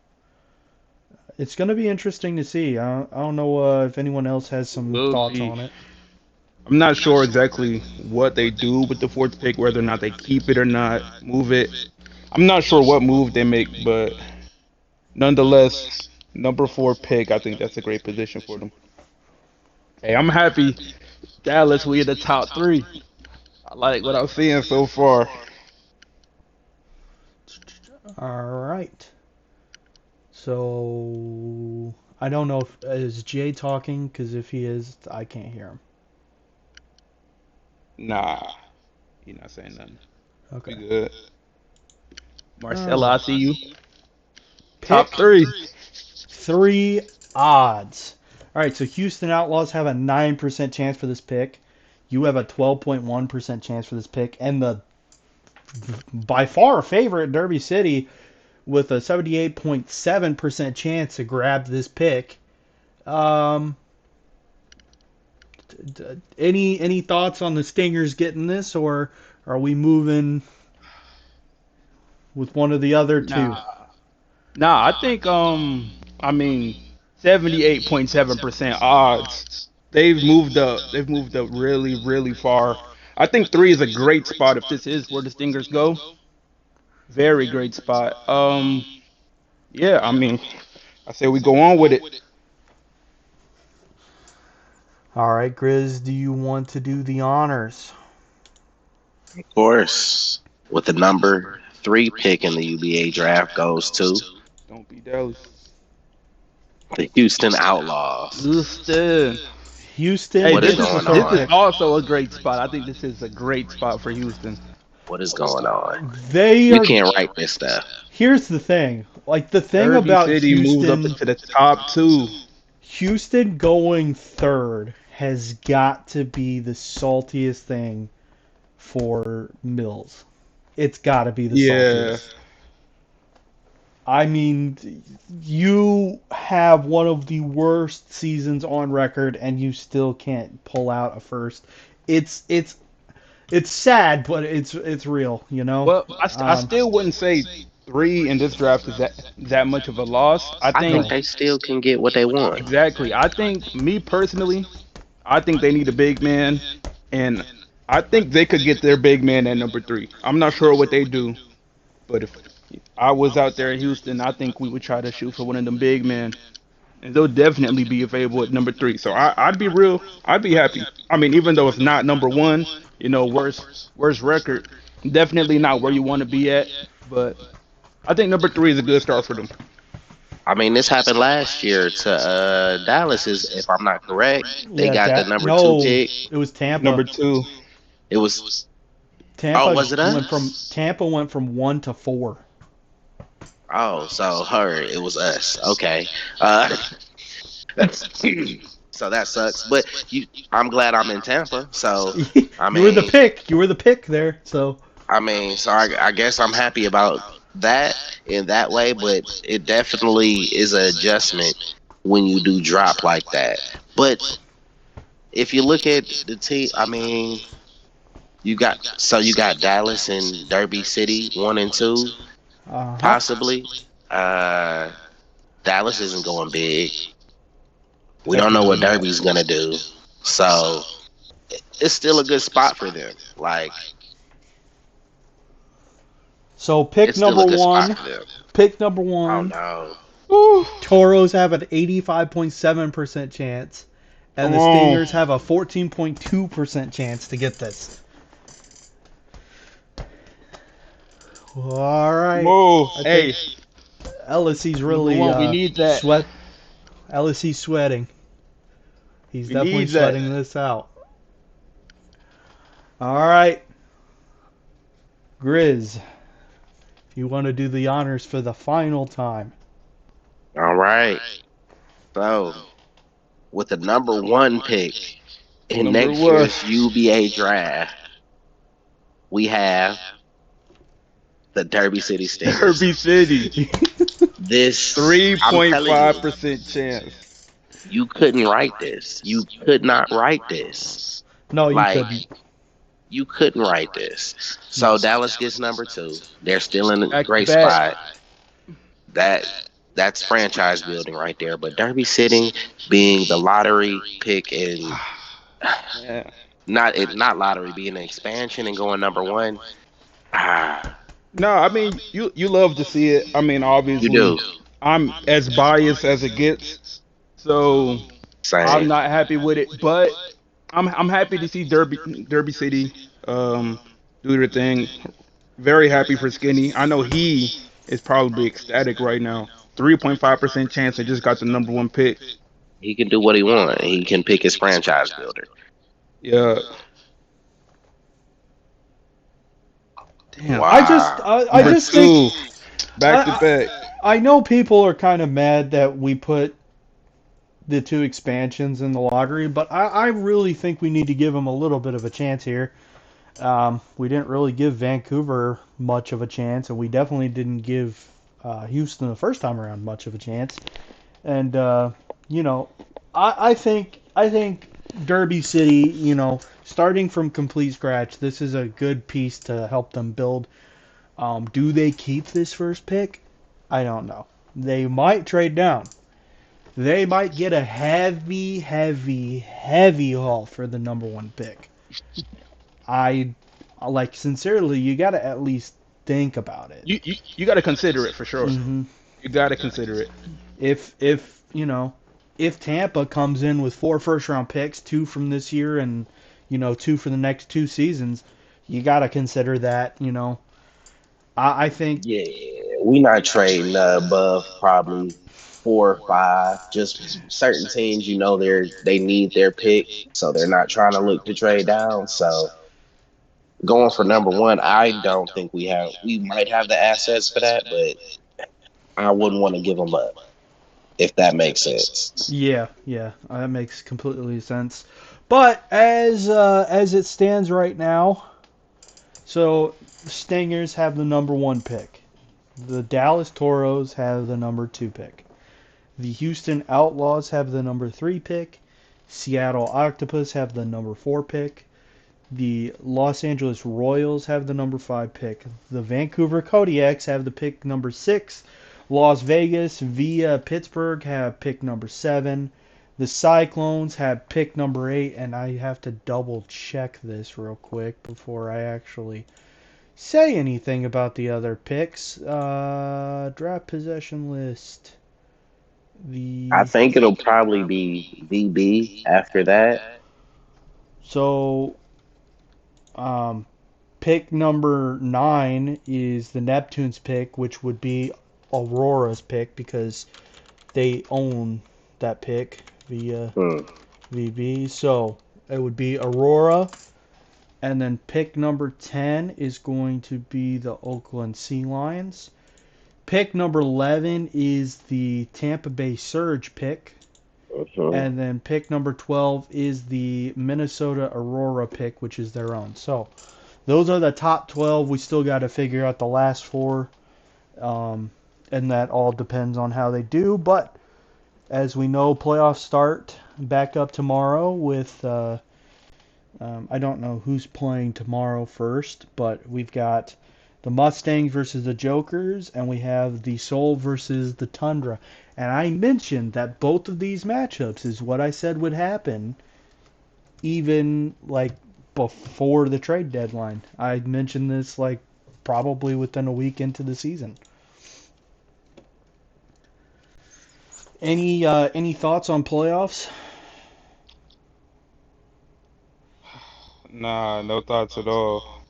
[SPEAKER 2] it's going to be interesting to see. I don't know if anyone else has some
[SPEAKER 4] Will
[SPEAKER 2] thoughts
[SPEAKER 4] be.
[SPEAKER 2] on it.
[SPEAKER 4] I'm not sure exactly what they do with the fourth pick, whether or not they keep it or not, move it. I'm not sure what move they make, but nonetheless, number four pick, I think that's a great position for them. Hey, I'm happy Dallas, we in the top three. I like what I'm seeing so far.
[SPEAKER 2] All right. So I don't know if is Jay talking because if he is, I can't hear him.
[SPEAKER 4] Nah, you're not saying nothing. We
[SPEAKER 2] Okay.
[SPEAKER 4] good.
[SPEAKER 2] All
[SPEAKER 4] Marcella, I
[SPEAKER 2] right.
[SPEAKER 4] see you. Top
[SPEAKER 2] Pick
[SPEAKER 4] three.
[SPEAKER 2] three odds. All right. So Houston Outlaws have a 9% chance for this pick. You have a 12.1% chance for this pick, and the by far favorite Derby City with a 78.7% chance to grab this pick. Um, any thoughts on the Stingers getting this, or are we moving with one of the other two?
[SPEAKER 4] Nah, nah. I think I mean, 78.7% odds. They've moved up really, really far. I think three is a great spot if this is where the Stingers go. Very great spot. Yeah. I mean, I say we go on with it.
[SPEAKER 2] All right, Grizz, do you want to do the honors?
[SPEAKER 1] Of course. With the number 3 pick in the UBA draft goes to
[SPEAKER 4] Don't be Dallas.
[SPEAKER 1] the Houston Outlaws.
[SPEAKER 4] Houston.
[SPEAKER 2] Houston
[SPEAKER 4] Hey,
[SPEAKER 1] What is
[SPEAKER 4] this
[SPEAKER 2] gets
[SPEAKER 4] is
[SPEAKER 2] the
[SPEAKER 1] going
[SPEAKER 2] third
[SPEAKER 4] this is
[SPEAKER 1] on?
[SPEAKER 2] pick.
[SPEAKER 4] also a great spot. I think this is a great spot for Houston.
[SPEAKER 1] What is going on?
[SPEAKER 2] They
[SPEAKER 1] You
[SPEAKER 2] are.
[SPEAKER 1] can't write this stuff.
[SPEAKER 2] Here's the thing. Like the thing
[SPEAKER 4] Derby
[SPEAKER 2] about
[SPEAKER 4] City moves up
[SPEAKER 2] Houston,
[SPEAKER 4] into the top two.
[SPEAKER 2] Houston going third has got to be the saltiest thing for Mills. It's got to be the
[SPEAKER 4] Yeah.
[SPEAKER 2] saltiest. I mean, you have one of the worst seasons on record, and you still can't pull out a first. It's it's it's sad, but it's real, you know.
[SPEAKER 4] Well, I
[SPEAKER 2] Um,
[SPEAKER 4] still wouldn't say three in this draft is that much of a loss. I
[SPEAKER 1] I think
[SPEAKER 4] think
[SPEAKER 2] no,
[SPEAKER 1] they still can get what they want.
[SPEAKER 4] exactly. I think me personally, I think they need a big man, and I think they could get their big man at number three. I'm not sure what they do, but if I was out there in Houston, I think we would try to shoot for one of them big men, and they'll definitely be available at number three. So I'd be real, I'd be happy. I mean, even though it's not number one, worst record. Definitely not where you want to be at, but I think number 3 is a good start for them.
[SPEAKER 1] I mean, this happened last year to Dallas. Is if I'm not correct, they
[SPEAKER 2] Yeah,
[SPEAKER 1] got the number two
[SPEAKER 2] no,
[SPEAKER 1] pick.
[SPEAKER 2] it was Tampa.
[SPEAKER 4] Number 2.
[SPEAKER 1] It was oh,
[SPEAKER 2] Tampa
[SPEAKER 1] was it
[SPEAKER 2] went from
[SPEAKER 1] us?
[SPEAKER 2] Tampa went from 1 to 4.
[SPEAKER 1] Oh, so her, it was us. Okay. So that sucks. But I'm glad I'm in Tampa. So I
[SPEAKER 2] You were the
[SPEAKER 1] mean,
[SPEAKER 2] pick. You were the pick there. So
[SPEAKER 1] I guess I'm happy about that in that way. But it definitely is an adjustment when you do drop like that. But if you look at the team, I mean, you got Dallas and Derby City 1 and 2
[SPEAKER 2] uh-huh.
[SPEAKER 1] possibly. Uh, Dallas isn't going big. We don't know
[SPEAKER 4] Definitely
[SPEAKER 1] what
[SPEAKER 4] not.
[SPEAKER 1] Derby's gonna do, so it's still a good spot for them. Like
[SPEAKER 2] So
[SPEAKER 1] it's still a good spot for them.
[SPEAKER 2] pick number
[SPEAKER 1] Oh
[SPEAKER 2] 1.
[SPEAKER 1] no,
[SPEAKER 4] Woo,
[SPEAKER 2] Toros have an 85.7% chance, and
[SPEAKER 4] come
[SPEAKER 2] the
[SPEAKER 4] on.
[SPEAKER 2] Stingers have a 14.2% chance to get this. All right.
[SPEAKER 4] Whoa.
[SPEAKER 2] I think
[SPEAKER 4] Hey,
[SPEAKER 2] LSC's
[SPEAKER 4] number
[SPEAKER 2] really
[SPEAKER 4] 1, we need that.
[SPEAKER 2] sweat. LSC's sweating. He's
[SPEAKER 4] We
[SPEAKER 2] definitely
[SPEAKER 4] need that.
[SPEAKER 2] sweating this out. All right, Grizz, you want to do the honors for the final time?
[SPEAKER 1] all right. So with the number 1 pick in
[SPEAKER 4] Number
[SPEAKER 1] next
[SPEAKER 4] 1.
[SPEAKER 1] year's UBA draft, we have the Derby City Stingers.
[SPEAKER 4] Derby City.
[SPEAKER 1] This, I'm telling you,
[SPEAKER 4] 3.5% chance.
[SPEAKER 1] you couldn't write this. You could not write this.
[SPEAKER 2] No, you
[SPEAKER 1] Like
[SPEAKER 2] couldn't.
[SPEAKER 1] you couldn't write this.
[SPEAKER 2] No.
[SPEAKER 1] So Dallas gets number 2. They're still in a
[SPEAKER 4] Back to
[SPEAKER 1] great
[SPEAKER 4] back.
[SPEAKER 1] spot. That that's franchise building right there. But Derby City being the lottery pick and
[SPEAKER 4] Yeah.
[SPEAKER 1] not lottery being an expansion and going number 1. Ah,
[SPEAKER 4] No, I mean you love to see it. I mean,
[SPEAKER 1] you
[SPEAKER 4] obviously,
[SPEAKER 1] do.
[SPEAKER 4] I'm as biased as it gets, so I'm
[SPEAKER 1] Same.
[SPEAKER 4] not happy with it. But I'm happy to see Derby City um do their thing. Very happy for Skinny. I know he is probably ecstatic right now. 3.5% chance they just got the number 1 pick.
[SPEAKER 1] He can do what he wants. He can pick his franchise builder.
[SPEAKER 4] Yeah. Damn.
[SPEAKER 1] Wow.
[SPEAKER 2] I
[SPEAKER 4] Number
[SPEAKER 2] just think
[SPEAKER 4] 2, back to
[SPEAKER 2] I,
[SPEAKER 4] back.
[SPEAKER 2] I know people are kind of mad that we put the 2 expansions in the lottery, but I really think we need to give them a little bit of a chance here. We didn't really give Vancouver much of a chance, and we definitely didn't give Houston the first time around much of a chance. And you know, I think Derby City, starting from complete scratch, this is a good piece to help them build. Do they keep this first pick? I don't know. They might trade down. They might get a heavy, heavy, heavy haul for the number 1 pick. I like sincerely, you got to at least think about it.
[SPEAKER 4] You got to consider it for sure.
[SPEAKER 2] hmm
[SPEAKER 4] You got to consider it.
[SPEAKER 2] If Tampa comes in with 4 first round picks, 2 from this year and 2 for the next 2 seasons, you got to consider that. I think
[SPEAKER 1] Yeah, we not trading above probably 4 or 5. Just certain teams, they need their pick, so they're not trying to look to trade down. So going for number 1, I don't think we have. We might have the assets for that, but I wouldn't want to give them up if that makes sense.
[SPEAKER 2] yeah, that makes completely sense. But as it stands right now, so the Stingers have the number 1 pick. The Dallas Toros have the number 2 pick. The Houston Outlaws have the number 3 pick. Seattle Octopus have the number 4 pick. The Los Angeles Royals have the number 5 pick. The Vancouver Kodiaks have the pick number 6. Las Vegas via Pittsburgh have pick number 7. The Cyclones have pick number 8, and I have to double check this real quick before I actually say anything about the other picks. Draft possession list.
[SPEAKER 1] I
[SPEAKER 2] The
[SPEAKER 1] think it'll probably be VB after that.
[SPEAKER 2] so um Pick number 9 is the Neptunes pick, which would be Aurora's pick because they own that pick via
[SPEAKER 1] Hmm.
[SPEAKER 2] VB. So it would be Aurora. And then pick number 10 is going to be the Oakland Sea Lions. Pick number 11 is the Tampa Bay Surge pick.
[SPEAKER 1] Mhm.
[SPEAKER 2] And then pick number 12 is the Minnesota Aurora pick, which is their own. So those are the top 12. We still got to figure out the last four. Um, and that all depends on how they do. But as we know, playoffs start back up tomorrow with. I don't know who's playing tomorrow first, but we've got the Mustangs versus the Jokers, and we have the Soul versus the Tundra. And I mentioned that both of these matchups is what I said would happen, even like before the trade deadline. I mentioned this like probably within a week into the season. Any thoughts on playoffs?
[SPEAKER 4] Nah, no thoughts at all.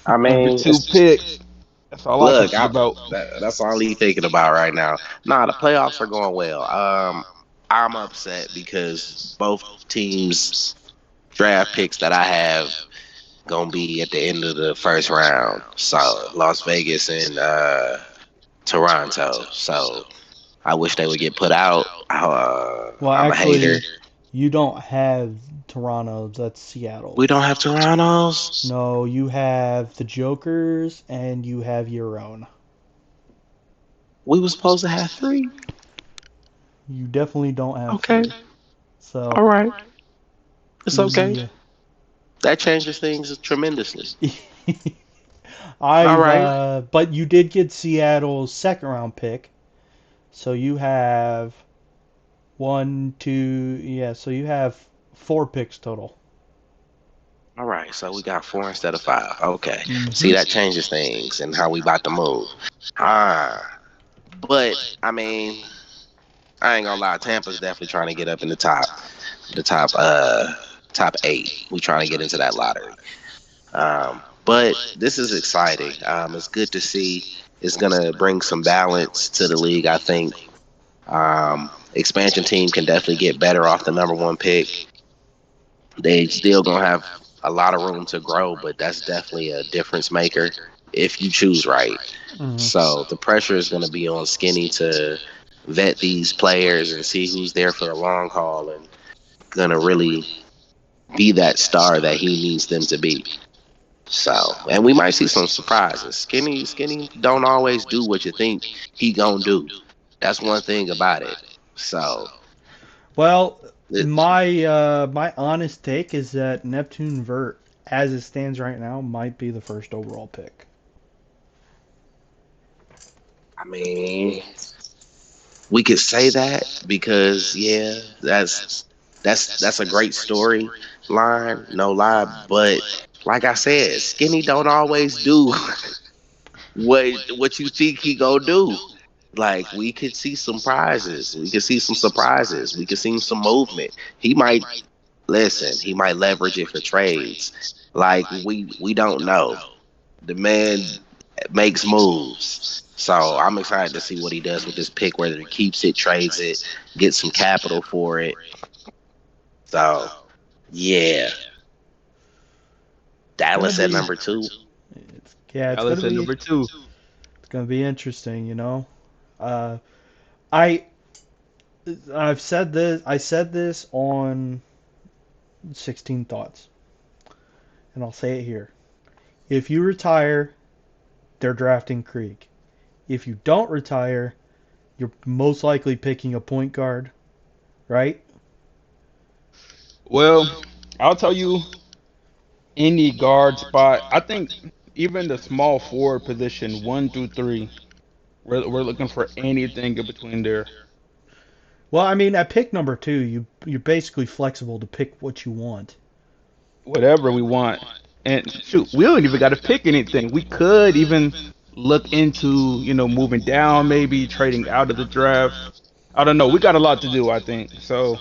[SPEAKER 1] I
[SPEAKER 4] Number
[SPEAKER 1] mean,
[SPEAKER 4] two pick. That's all I can
[SPEAKER 1] look,
[SPEAKER 4] think about.
[SPEAKER 1] that's all he thinking about right now. Nah, the playoffs are going well. I'm upset because both teams' draft picks that I have gonna be at the end of the first round. So Las Vegas and Toronto. So I wish they would get put out.
[SPEAKER 2] Well,
[SPEAKER 1] I'm a hater.
[SPEAKER 2] actually, you don't have Toronto. That's Seattle.
[SPEAKER 1] We don't have Toronto's.
[SPEAKER 2] No, you have the Jokers and you have your own.
[SPEAKER 1] We were supposed to have three.
[SPEAKER 2] You definitely don't have
[SPEAKER 1] Okay,
[SPEAKER 2] three. So,
[SPEAKER 1] all right, it's okay.
[SPEAKER 2] yeah.
[SPEAKER 1] That changes things tremendously. All
[SPEAKER 2] I've
[SPEAKER 1] right,
[SPEAKER 2] but you did get Seattle's second round pick. So you have one, two, yeah, so you have four picks total.
[SPEAKER 1] all right. So we got four instead of five. Okay,
[SPEAKER 2] Hmm.
[SPEAKER 1] see that changes things and how we about to move. Ah, but I mean, I ain't gonna lie. Tampa's definitely trying to get up in the top eight. We trying to get into that lottery. But this is exciting. It's good to see. It's gonna bring some balance to the league. I think expansion team can definitely get better off the number one pick. They still gonna have a lot of room to grow, but that's definitely a difference maker if you choose right.
[SPEAKER 2] Hmm.
[SPEAKER 1] So the pressure is gonna be on Skinny to vet these players and see who's there for the long haul and gonna really be that star that he needs them to be. So, and we might see some surprises. Skinny don't always do what you think he gonna do. That's one thing about it. So,
[SPEAKER 2] Well,
[SPEAKER 1] it,
[SPEAKER 2] my honest take is that Neptune Vert, as it stands right now, might be the first overall pick.
[SPEAKER 1] I mean, we could say that because yeah, that's a great story line, no lie. But like I said, Skinny don't always do what you think he gonna do. Like we could see some prizes, we could see some surprises, we could see some movement. He might listen. He might leverage it for trades. Like we don't know. The man makes moves. So I'm excited to see what he does with this pick, whether he keeps it, trades it, gets some capital for it. So yeah,
[SPEAKER 2] It's gonna
[SPEAKER 1] Dallas at
[SPEAKER 2] be,
[SPEAKER 1] number two.
[SPEAKER 2] yeah,
[SPEAKER 4] Dallas at number two.
[SPEAKER 2] it's gonna be interesting, you know. Uh, I I said this on 16 Thoughts, and I'll say it here. If you retire, they're drafting Krieg. If you don't retire, you're most likely picking a point guard, right?
[SPEAKER 4] Well, I'll tell you any guard spot. I think even the small forward position, 1 through 3, we're looking for anything in between there.
[SPEAKER 2] Well, I mean, at pick number 2, you're basically flexible to pick what you want.
[SPEAKER 4] Whatever we want. And shoot, we don't even got to pick anything. We could even look into, moving down, maybe trading out of the draft. I don't know. We got a lot to do, I think. So,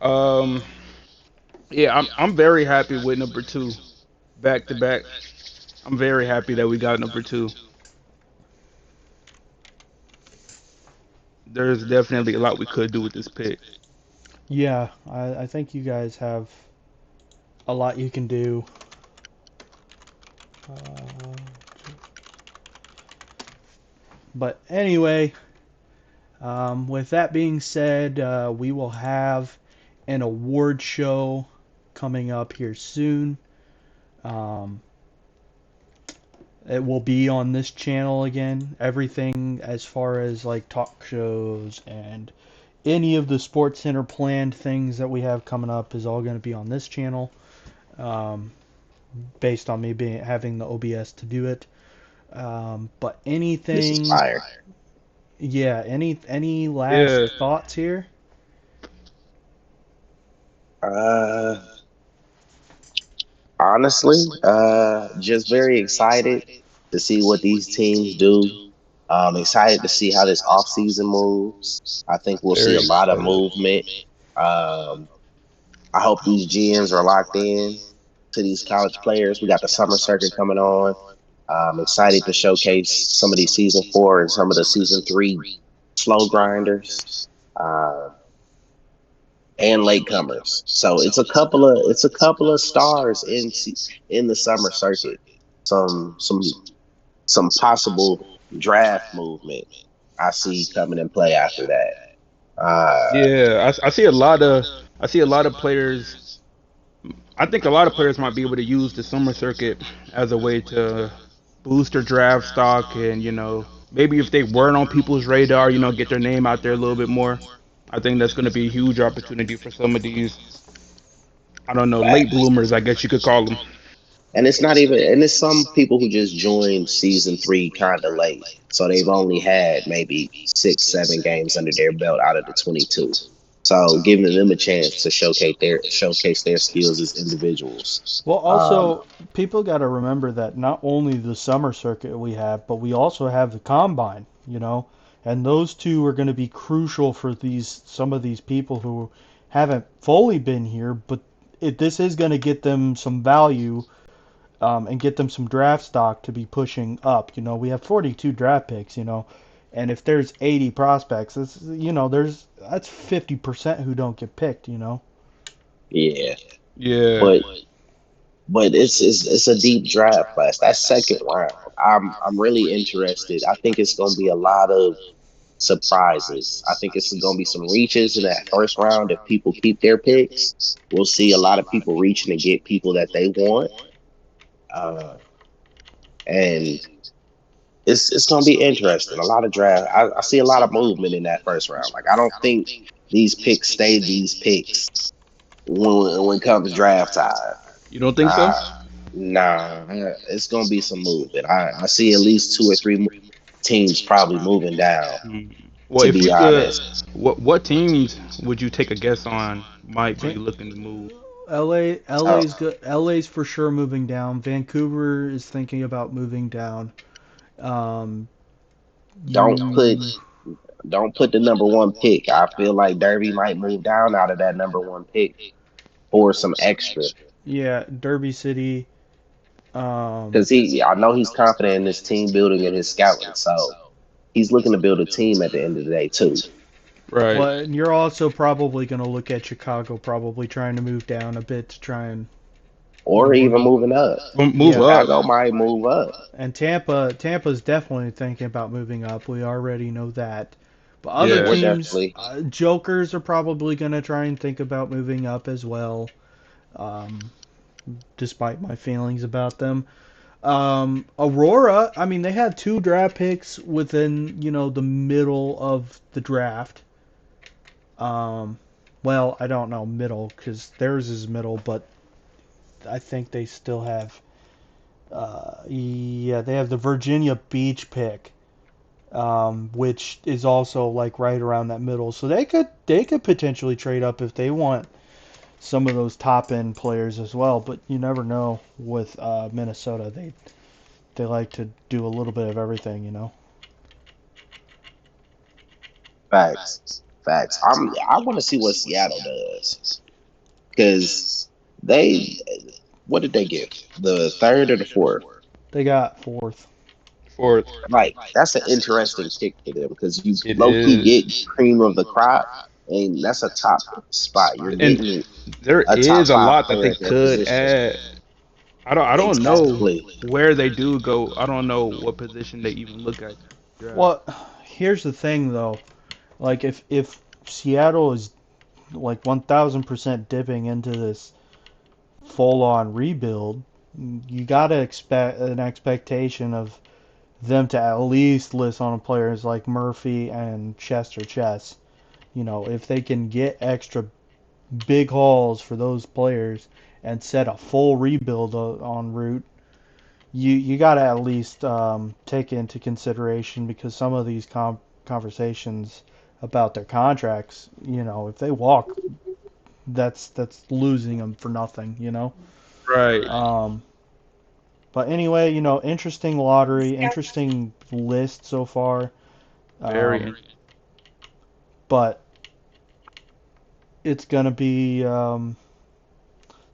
[SPEAKER 4] um, yeah, I'm very happy with number two. back to back. I'm very happy that we got number two. There's definitely a lot we could do with this pick.
[SPEAKER 2] Yeah, I think you guys have a lot you can do. Uh, but anyway, with that being said, we will have an award show coming up here soon. Um, it will be on this channel again. Everything as far as like talk shows and any of the Sports Center planned things that we have coming up is all going to be on this channel. Um, Based on me being having the OBS to do it. But
[SPEAKER 1] This is
[SPEAKER 2] anything,
[SPEAKER 1] fire.
[SPEAKER 2] yeah, any last
[SPEAKER 4] Yeah,
[SPEAKER 2] thoughts here?
[SPEAKER 1] Uh, Honestly, just very excited to see what these teams do. Excited to see how this offseason moves. I think we'll see
[SPEAKER 4] very
[SPEAKER 1] a lot of
[SPEAKER 4] excited.
[SPEAKER 1] movement. Um, I hope these GMs are locked in to these college players. We got the summer circuit coming on. Excited to showcase some of these season 4 and some of the season 3 slow grinders. Uh, and latecomers. So it's a couple of stars in the summer circuit. Some some some possible draft movement I see coming in play after that. Uh,
[SPEAKER 4] Yeah, I see a lot of players. I think a lot of players might be able to use the summer circuit as a way to boost their draft stock, and maybe if they weren't on people's radar, get their name out there a little bit more. I think that's going to be a huge opportunity for some of these, I don't know, late
[SPEAKER 1] Facts.
[SPEAKER 4] bloomers, I guess you could call them.
[SPEAKER 1] And it's not even, and it's some people who just joined season 3 kind of late. So they've only had maybe 6, 7 games under their belt out of the 22. So giving them a chance to showcase their skills as individuals.
[SPEAKER 2] Well,
[SPEAKER 1] Um,
[SPEAKER 2] also people got to remember that not only the summer circuit we have, but we also have the combine. And those two are going to be crucial for these some of these people who haven't fully been here, but this is going to get them some value and get them some draft stock to be pushing up. We have 42 draft picks. And if there's 80 prospects, that's 50% who don't get picked.
[SPEAKER 1] yeah,
[SPEAKER 4] Yeah,
[SPEAKER 1] but it's a deep draft class. That second round, I'm really interested. I think it's going to be a lot of surprises. I think it's going to be some reaches in that first round. If people keep their picks, we'll see a lot of people reaching to get people that they want, uh, and it's going to be interesting. A lot of draft. I see a lot of movement in that first round. Like I don't think these picks stay these picks when it comes draft time.
[SPEAKER 4] you don't think so?
[SPEAKER 1] Uh, nah, it's gonna be some movement. I see at least 2 or 3 teams probably moving down.
[SPEAKER 4] Hmm. Well,
[SPEAKER 1] To
[SPEAKER 4] if
[SPEAKER 1] be
[SPEAKER 4] you could,
[SPEAKER 1] honest,
[SPEAKER 4] what teams would you take a guess on might be
[SPEAKER 2] Ta-
[SPEAKER 4] looking to move?
[SPEAKER 1] uh,
[SPEAKER 2] LA's good. LA's for sure moving down. Vancouver is thinking about moving down. Um,
[SPEAKER 1] don't put
[SPEAKER 2] you,
[SPEAKER 1] don't put the number 1 pick. I feel like Derby might move down out of that number 1 pick for some extra
[SPEAKER 2] yeah, Derby City. Um,
[SPEAKER 1] because I know he's confident in his team building and his scouting. So he's looking to build a team at the end of the day too,
[SPEAKER 4] Right.
[SPEAKER 2] well, and you're also probably going to look at Chicago, probably trying to move down a bit to try and
[SPEAKER 1] or even
[SPEAKER 2] run.
[SPEAKER 1] moving up.
[SPEAKER 4] Move
[SPEAKER 2] Yeah,
[SPEAKER 4] up.
[SPEAKER 1] Chicago might move up,
[SPEAKER 2] and Tampa's definitely thinking about moving up. We already know that. But other
[SPEAKER 4] Yeah.
[SPEAKER 1] or
[SPEAKER 2] teams,
[SPEAKER 1] definitely
[SPEAKER 2] Jokers are probably going to try and think about moving up as well. Um, Despite my feelings about them. Aurora, I mean, they had two draft picks within, the middle of the draft. Um, well, I don't know middle because theirs is middle, but I think they still have. Yeah, they have the Virginia Beach pick, which is also like right around that middle. So they could potentially trade up if they want some of those top end players as well. But you never know with Minnesota. They like to do a little bit of everything.
[SPEAKER 1] facts. Facts. I want to see what Seattle does because they What did they get? The third or the fourth?
[SPEAKER 2] They got fourth.
[SPEAKER 4] Fourth.
[SPEAKER 1] Like that's an interesting pick for them because you
[SPEAKER 4] It
[SPEAKER 1] low key
[SPEAKER 4] is.
[SPEAKER 1] get cream of the crop, and that's a top spot. You're
[SPEAKER 4] And
[SPEAKER 1] getting
[SPEAKER 4] there
[SPEAKER 1] a top
[SPEAKER 4] is a
[SPEAKER 1] five
[SPEAKER 4] lot that
[SPEAKER 1] player
[SPEAKER 4] they
[SPEAKER 1] at their
[SPEAKER 4] could
[SPEAKER 1] position.
[SPEAKER 4] add. I don't know
[SPEAKER 1] Exactly.
[SPEAKER 4] where they do go. I don't know what position they even look at draft.
[SPEAKER 2] Well, here's the thing though. Like if Seattle is like 1000% dipping into this full on rebuild, you gotta expect an expectation of them to at least list on players like Murphy and Chester Chess. If they can get extra big hauls for those players and set a full rebuild on route, you got to at least take into consideration because some of these conversations about their contracts, if they walk, that's losing them for nothing.
[SPEAKER 4] Right.
[SPEAKER 2] Um, but anyway, interesting lottery, interesting list so far.
[SPEAKER 4] Very
[SPEAKER 2] Um, but it's gonna be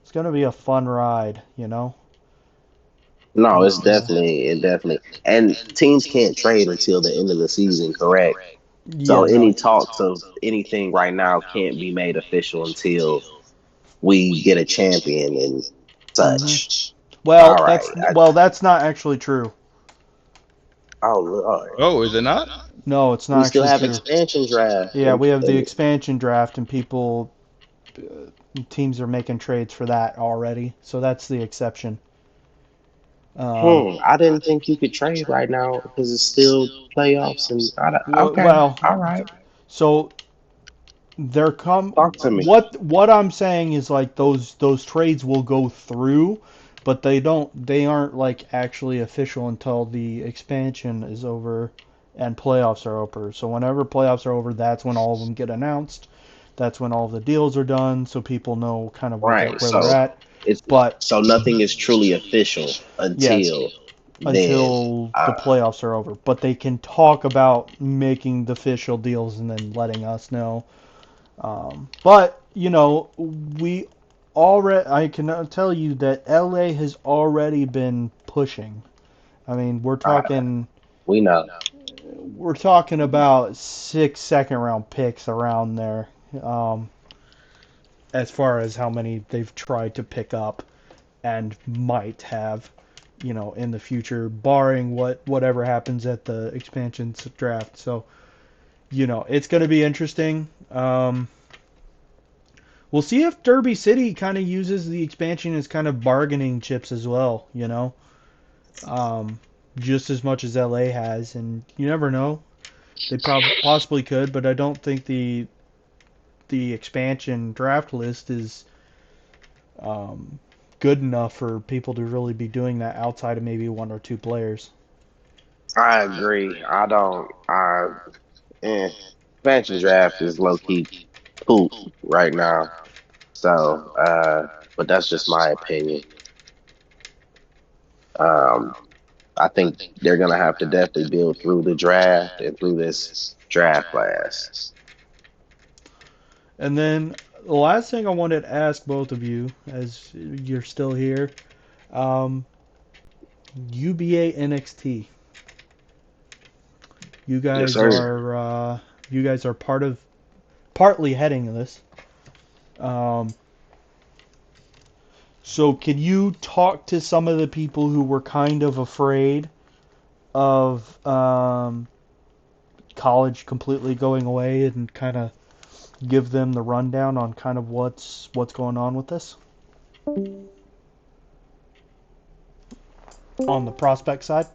[SPEAKER 2] it's gonna be a fun ride.
[SPEAKER 1] No, it's
[SPEAKER 2] Uh,
[SPEAKER 1] definitely, and teams can't trade until the end of the season, correct? So
[SPEAKER 2] yeah, no.
[SPEAKER 1] any talks of anything right now can't be made official until we get a champion and
[SPEAKER 2] hmm
[SPEAKER 1] such.
[SPEAKER 2] Well,
[SPEAKER 1] All right.
[SPEAKER 2] that's not actually true.
[SPEAKER 1] Oh, Lord.
[SPEAKER 4] Oh, is it not?
[SPEAKER 2] No, it's
[SPEAKER 1] We
[SPEAKER 2] not
[SPEAKER 1] still
[SPEAKER 2] actually
[SPEAKER 1] have
[SPEAKER 2] true.
[SPEAKER 1] expansion draft,
[SPEAKER 2] Yeah,
[SPEAKER 1] and,
[SPEAKER 2] we have the
[SPEAKER 1] and
[SPEAKER 2] expansion draft, and teams are making trades for that already. So that's the exception. Um,
[SPEAKER 1] I didn't think you could trade right now because it's still playoffs, and okay,
[SPEAKER 2] well,
[SPEAKER 1] all right.
[SPEAKER 2] so they're come.
[SPEAKER 1] Talk to me.
[SPEAKER 2] What I'm saying is like those trades will go through, but they aren't like actually official until the expansion is over and playoffs are over. So whenever playoffs are over, that's when all of them get announced. That's when all the deals are done, so people know kind of
[SPEAKER 1] Right.
[SPEAKER 2] where they're
[SPEAKER 1] So
[SPEAKER 2] at.
[SPEAKER 1] it's
[SPEAKER 2] But
[SPEAKER 1] so nothing is truly official
[SPEAKER 2] yes,
[SPEAKER 1] until then.
[SPEAKER 2] until the playoffs are over. But they can talk about making the official deals and then letting us know. But we already I can tell you that LA has already been pushing. I mean,
[SPEAKER 1] Uh, we know.
[SPEAKER 2] we're talking about 6 second round picks around there, um, as far as how many they've tried to pick up and might have, in the future, barring whatever happens at the expansion draft. So, it's going to be interesting. We'll see if Derby City kind of uses the expansion as kind of bargaining chips as well, um, just as much as LA has, and you never know. They possibly could, but I don't think the expansion draft list is um, good enough for people to really be doing that outside of maybe one or two players.
[SPEAKER 1] I agree. I don't. Expansion draft is low key poop right now. So, but that's just my opinion. Um, I think they're gonna have to definitely build through the draft and through this draft class.
[SPEAKER 2] And then the last thing I wanted to ask both of you, as you're still here, um, UBA NXT. You
[SPEAKER 1] Yes,
[SPEAKER 2] guys
[SPEAKER 1] sir.
[SPEAKER 2] are partly heading this. Um, so can you talk to some of the people who were kind of afraid of college completely going away and kind of give them the rundown on kind of what's going on with this on the prospect side?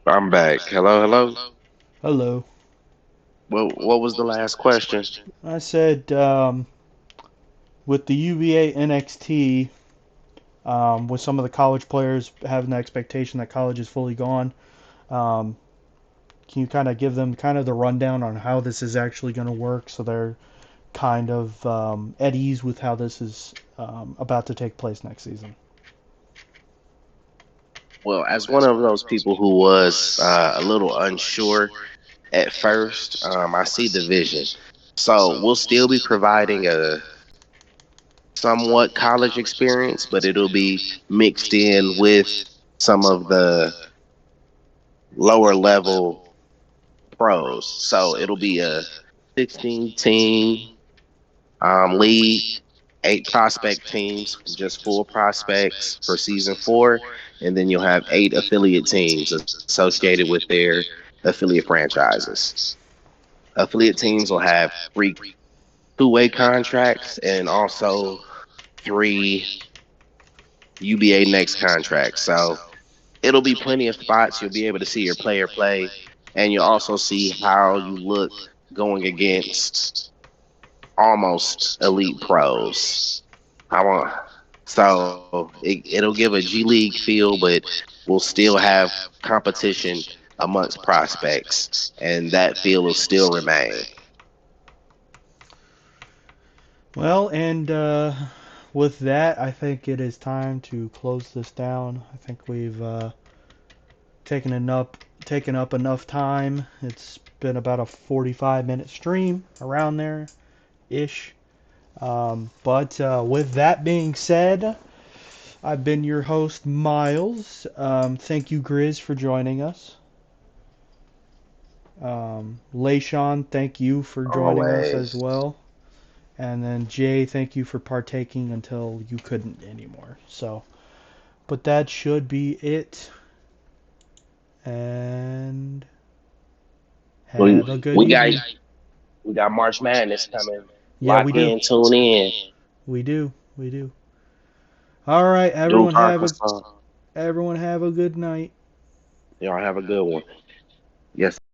[SPEAKER 1] I'm back. Hello, hello.
[SPEAKER 2] Hello.
[SPEAKER 1] What was the last question?
[SPEAKER 2] I said with the UVA NXT, with some of the college players having the expectation that college is fully gone, um, can you kind of give them kind of the rundown on how this is actually going to work, so they're kind of at ease with how this is about to take place next season?
[SPEAKER 1] Well, as one of those people who was a little unsure at first, I see the vision. So we'll still be providing a somewhat college experience, but it'll be mixed in with some of the lower level pros. So it'll be a 16 team league, 8 prospect teams, just full prospects for season 4, and then you'll have 8 affiliate teams associated with their affiliate franchises. Affiliate teams will have 3 2-way contracts and also 3 UBA next contracts. So it'll be plenty of spots. You'll be able to see your player play, and you'll also see how you look going against almost elite pros. I want it'll give a G League feel, but we'll still have competition amongst prospects, and that feel will still remain.
[SPEAKER 2] Well, and with that, I think it is time to close this down. I think we've taken up enough time. It's been about a 45-minute stream, around there ish. But with that being said, I've been your host, Miles. Thank you, Grizz, for joining us. Leishon, thank you for joining us as
[SPEAKER 1] Always.
[SPEAKER 2] well. And then Jay, thank you for partaking until you couldn't anymore. So, but that should be it. And
[SPEAKER 1] We
[SPEAKER 2] have a good
[SPEAKER 1] we got
[SPEAKER 2] evening.
[SPEAKER 1] we got March Madness coming.
[SPEAKER 2] Yeah, we
[SPEAKER 1] Lock
[SPEAKER 2] do.
[SPEAKER 1] in, tune in.
[SPEAKER 2] We do. We do. All right,
[SPEAKER 1] Duke, Arkansas.
[SPEAKER 2] everyone have a good night.
[SPEAKER 1] Y'all have a good one. Yes.